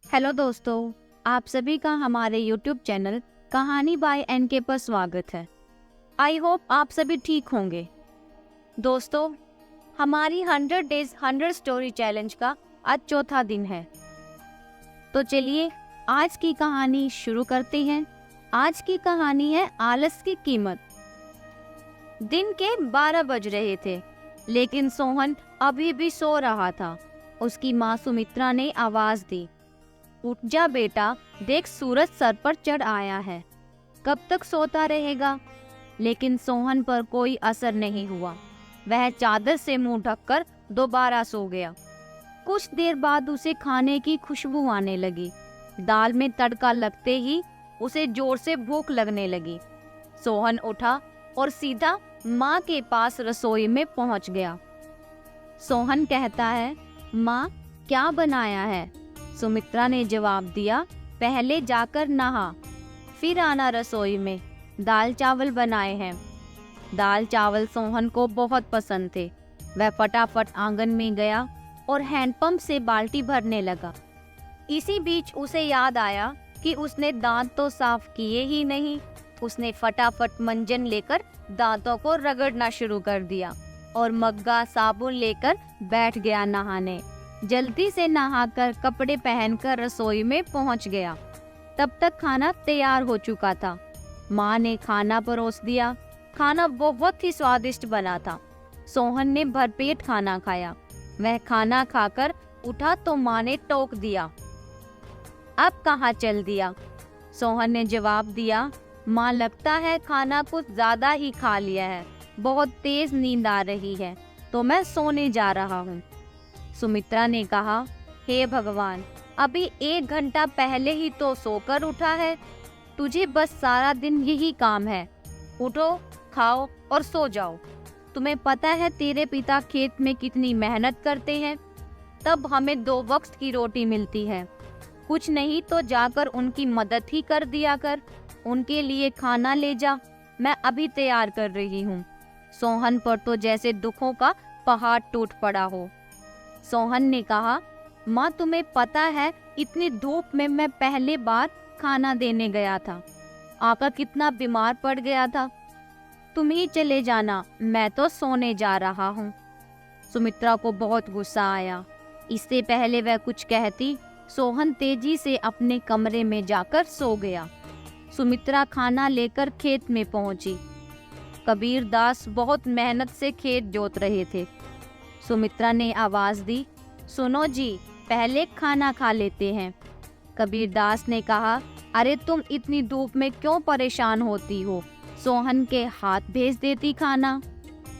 Hello दोस्तों, आप सभी का हमारे YouTube चैनल कहानी बाय NK पर स्वागत है। आई होप आप सभी ठीक होंगे। दोस्तों, हमारी 100 डेज 100 स्टोरी चैलेंज का आज चौथा दिन है। तो चलिए आज की कहानी शुरू करते हैं। आज की कहानी है आलस की कीमत। दिन के 12 बज रहे थे, लेकिन सोहन अभी भी सो रहा था। उसकी माँ सुमित्रा ने आवाज दी, उठ जा बेटा, देख सूरज सर पर चढ़ आया है। कब तक सोता रहेगा? लेकिन सोहन पर कोई असर नहीं हुआ। वह चादर से मुंह ढककर दोबारा सो गया। कुछ देर बाद उसे खाने की खुशबू आने लगी। दाल में तड़का लगते ही उसे जोर से भूख लगने लगी। सोहन उठा और सीधा माँ के पास रसोई में पहुंच गया। सोहन कहता है, माँ क्या बनाया है? सुमित्रा ने जवाब दिया, पहले जाकर नहा, फिर आना रसोई में। दाल चावल बनाए हैं। दाल चावल सोहन को बहुत पसंद थे। वह फटाफट आंगन में गया और हैंडपंप से बाल्टी भरने लगा। इसी बीच उसे याद आया कि उसने दांत तो साफ किए ही नहीं। उसने फटाफट मंजन लेकर दांतों को रगड़ना शुरू कर दिया और मग्गा साबुन लेकर बैठ गया नहाने। जल्दी से नहाकर कपड़े पहनकर रसोई में पहुंच गया। तब तक खाना तैयार हो चुका था। माँ ने खाना परोस दिया। खाना बहुत ही स्वादिष्ट बना था। सोहन ने भरपेट खाना खाया। वह खाना खाकर उठा तो माँ ने टोक दिया, अब कहाँ चल दिया? सोहन ने जवाब दिया, माँ लगता है खाना कुछ ज्यादा ही खा लिया है। बहुत तेज नींद आ रही है तो मैं सोने जा रहा हूँ। सुमित्रा ने कहा, हे भगवान, अभी 1 घंटा पहले ही तो सोकर उठा है। तुझे बस सारा दिन यही काम है, उठो, खाओ और सो जाओ। तुम्हें पता है तेरे पिता खेत में कितनी मेहनत करते हैं, तब हमें 2 वक्त की रोटी मिलती है। कुछ नहीं तो जाकर उनकी मदद ही कर दिया कर। उनके लिए खाना ले जा, मैं अभी तैयार कर रही हूँ। सोहन पर तो जैसे दुखों का पहाड़ टूट पड़ा हो। सोहन ने कहा, माँ तुम्हें पता है इतनी धूप में मैं पहली बार खाना देने गया था। आका कितना बीमार पड़ गया था। तुम ही चले जाना, मैं तो सोने जा रहा हूँ। सुमित्रा को बहुत गुस्सा आया। इससे पहले वह कुछ कहती, सोहन तेजी से अपने कमरे में जाकर सो गया। सुमित्रा खाना लेकर खेत में पहुंची। कबीर दास बहुत मेहनत से खेत जोत रहे थे। सुमित्रा ने आवाज दी, सुनो जी, पहले खाना खा लेते हैं। कबीर दास ने कहा, अरे तुम इतनी धूप में क्यों परेशान होती हो? सोहन के हाथ भेज देती खाना।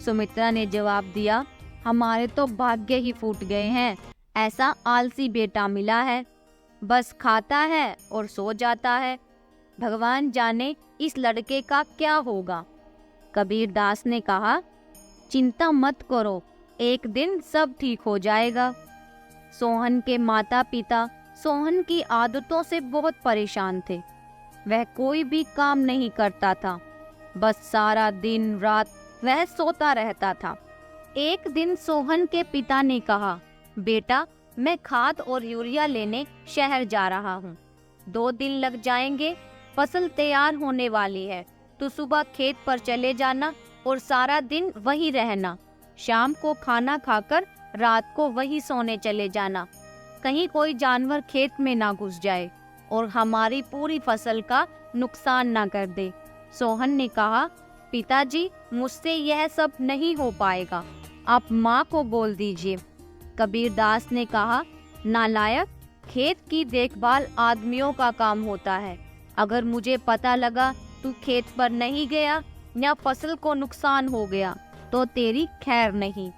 सुमित्रा ने जवाब दिया, हमारे तो भाग्य ही फूट गए हैं। ऐसा आलसी बेटा मिला है, बस खाता है और सो जाता है। भगवान जाने इस लड़के का क्या होगा। कबीर दास ने कहा, चिंता मत करो, एक दिन सब ठीक हो जाएगा। सोहन के माता पिता सोहन की आदतों से बहुत परेशान थे। वह कोई भी काम नहीं करता था, बस सारा दिन रात वह सोता रहता था। एक दिन सोहन के पिता ने कहा, बेटा मैं खाद और यूरिया लेने शहर जा रहा हूँ। 2 दिन लग जाएंगे, फसल तैयार होने वाली है। तो सुबह खेत पर चले जाना और सारा दिन वहीं रहना। शाम को खाना खाकर रात को वहीं सोने चले जाना। कहीं कोई जानवर खेत में ना घुस जाए और हमारी पूरी फसल का नुकसान ना कर दे। सोहन ने कहा, पिताजी मुझसे यह सब नहीं हो पाएगा, आप माँ को बोल दीजिए। कबीर दास ने कहा, नालायक, खेत की देखभाल आदमियों का काम होता है। अगर मुझे पता लगा तू खेत पर नहीं गया या फसल को नुकसान हो गया तो तेरी खैर नहीं।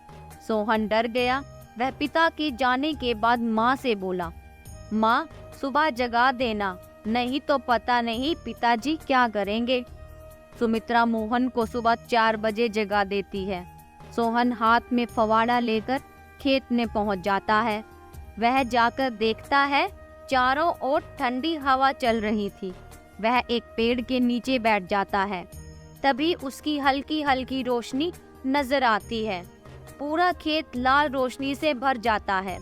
सोहन डर गया। वह पिता के जाने के बाद माँ से बोला, माँ सुबह जगा देना, नहीं तो पता नहीं पिताजी क्या करेंगे। सुमित्रा मोहन को सुबह 4 बजे जगा देती है। सोहन हाथ में फवाड़ा लेकर खेत में पहुंच जाता है। वह जाकर देखता है चारों ओर ठंडी हवा चल रही थी। वह एक पेड़ के नीचे बैठ जाता है। तभी उसकी हल्की हल्की रोशनी नजर आती है। पूरा खेत लाल रोशनी से भर जाता है।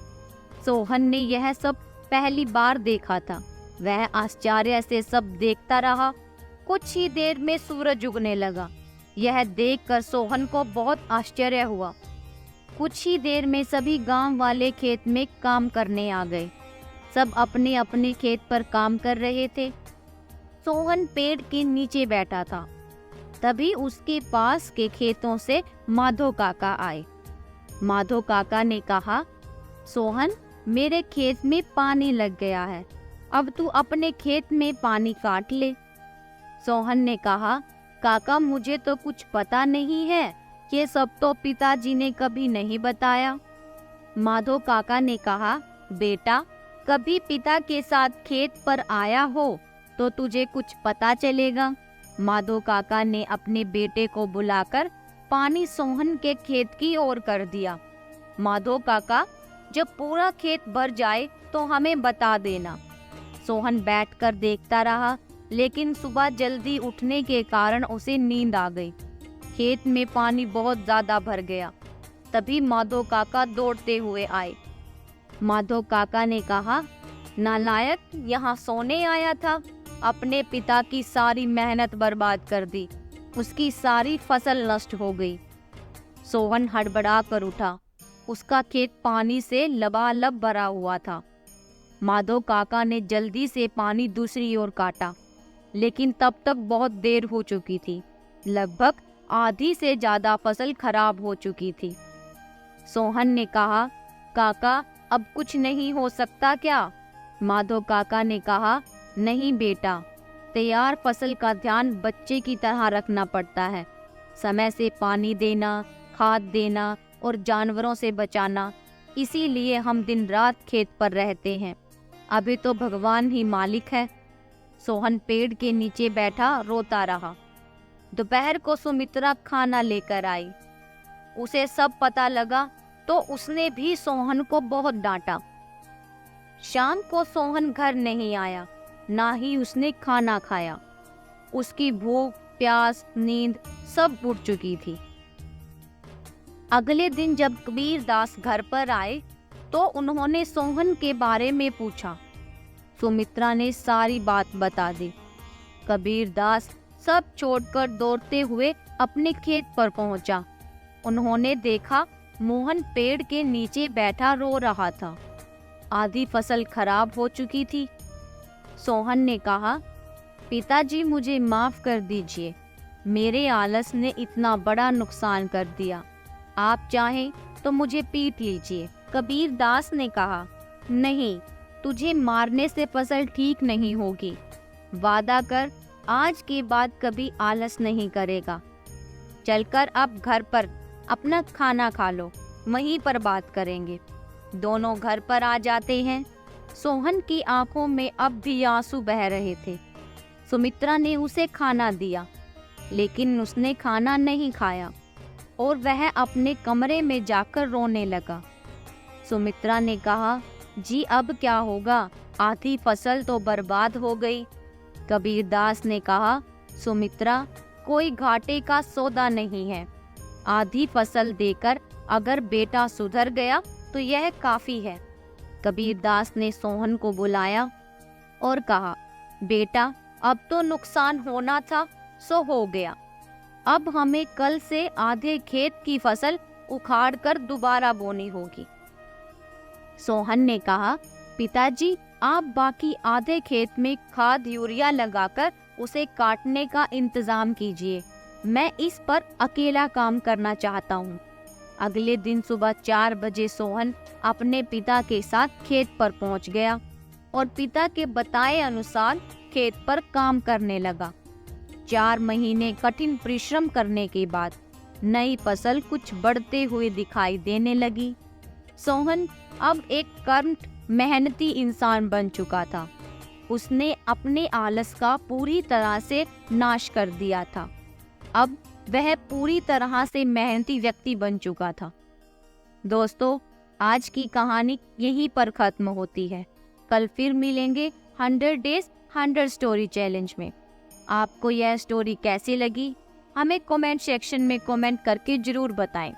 सोहन ने यह सब पहली बार देखा था। वह आश्चर्य से सब देखता रहा। कुछ ही देर में सूरज उगने लगा। यह देखकर सोहन को बहुत आश्चर्य हुआ। कुछ ही देर में सभी गांव वाले खेत में काम करने आ गए। सब अपने अपने खेत पर काम कर रहे थे। सोहन पेड़ के नीचे बैठा था। तभी उसके पास के खेतों से माधो काका आए। माधो काका ने कहा, सोहन, मेरे खेत में पानी लग गया है, अब तू अपने खेत में पानी काट ले। सोहन ने कहा, काका, मुझे तो कुछ पता नहीं है, ये सब तो पिताजी ने कभी नहीं बताया। माधो काका ने कहा, बेटा, कभी पिता के साथ खेत पर आया हो तो तुझे कुछ पता चलेगा। माधो काका ने अपने बेटे को बुलाकर पानी सोहन के खेत की ओर कर दिया। माधो काका, जब पूरा खेत भर जाए तो हमें बता देना। सोहन बैठकर देखता रहा, लेकिन सुबह जल्दी उठने के कारण उसे नींद आ गई। खेत में पानी बहुत ज्यादा भर गया। तभी माधो काका दौड़ते हुए आए। माधो काका ने कहा, नालायक, यहाँ सोने आया था, अपने पिता की सारी मेहनत बर्बाद कर दी, उसकी सारी फसल नष्ट हो गई। सोहन हड़बड़ा कर उठा। उसका खेत पानी से लबालब भरा हुआ था। माधो काका ने जल्दी से पानी दूसरी ओर काटा, लेकिन तब तक बहुत देर हो चुकी थी। लगभग आधी से ज्यादा फसल खराब हो चुकी थी। सोहन ने कहा, काका, अब कुछ नहीं हो सकता क्या? माधो काका ने कहा, नहीं बेटा, तैयार फसल का ध्यान बच्चे की तरह रखना पड़ता है। समय से पानी देना, खाद देना और जानवरों से बचाना, इसीलिए हम दिन रात खेत पर रहते हैं। अभी तो भगवान ही मालिक है। सोहन पेड़ के नीचे बैठा रोता रहा। दोपहर को सुमित्रा खाना लेकर आई। उसे सब पता लगा तो उसने भी सोहन को बहुत डांटा। शाम को सोहन घर नहीं आया, ना ही उसने खाना खाया। उसकी भूख, प्यास, नींद सब उड़ चुकी थी। अगले दिन जब कबीर दास घर पर आए तो उन्होंने सोहन के बारे में पूछा। सुमित्रा ने सारी बात बता दी। कबीर दास सब छोड़कर दौड़ते हुए अपने खेत पर पहुंचा। उन्होंने देखा मोहन पेड़ के नीचे बैठा रो रहा था। आधी फसल खराब हो चुकी थी। सोहन ने कहा, पिताजी, मुझे माफ कर दीजिए, मेरे आलस ने इतना बड़ा नुकसान कर दिया। आप चाहें तो मुझे पीट लीजिए। कबीर दास ने कहा, नहीं, तुझे मारने से फसल ठीक नहीं होगी। वादा कर, आज के बाद कभी आलस नहीं करेगा। चलकर अब घर पर अपना खाना खा लो, वहीं पर बात करेंगे। दोनों घर पर आ जाते हैं। सोहन की आंखों में अब भी आंसू बह रहे थे। सुमित्रा ने उसे खाना दिया, लेकिन उसने खाना नहीं खाया और वह अपने कमरे में जाकर रोने लगा। सुमित्रा ने कहा, जी अब क्या होगा, आधी फसल तो बर्बाद हो गई। कबीर दास ने कहा, सुमित्रा, कोई घाटे का सौदा नहीं है। आधी फसल देकर अगर बेटा सुधर गया तो यह काफी है। कबीर दास ने सोहन को बुलाया और कहा, बेटा, अब तो नुकसान होना था सो हो गया। अब हमें कल से आधे खेत की फसल उखाड़ कर दोबारा बोनी होगी। सोहन ने कहा, पिताजी, आप बाकी आधे खेत में खाद यूरिया लगाकर उसे काटने का इंतजाम कीजिए। मैं इस पर अकेला काम करना चाहता हूँ। अगले दिन सुबह 4 बजे सोहन अपने पिता के साथ खेत पर पहुँच गया और पिता के बताए अनुसार खेत पर काम करने लगा। 4 महीने कठिन परिश्रम करने के बाद नई फसल कुछ बढ़ते हुए दिखाई देने लगी। सोहन अब एक कर्मठ, मेहनती इंसान बन चुका था। उसने अपने आलस का पूरी तरह से नाश कर दिया था। अब वह पूरी तरह से मेहनती व्यक्ति बन चुका था। दोस्तों, आज की कहानी यहीं पर खत्म होती है। कल फिर मिलेंगे 100 डेज 100 स्टोरी चैलेंज में। आपको यह स्टोरी कैसी लगी, हमें कमेंट सेक्शन में कमेंट करके जरूर बताएं।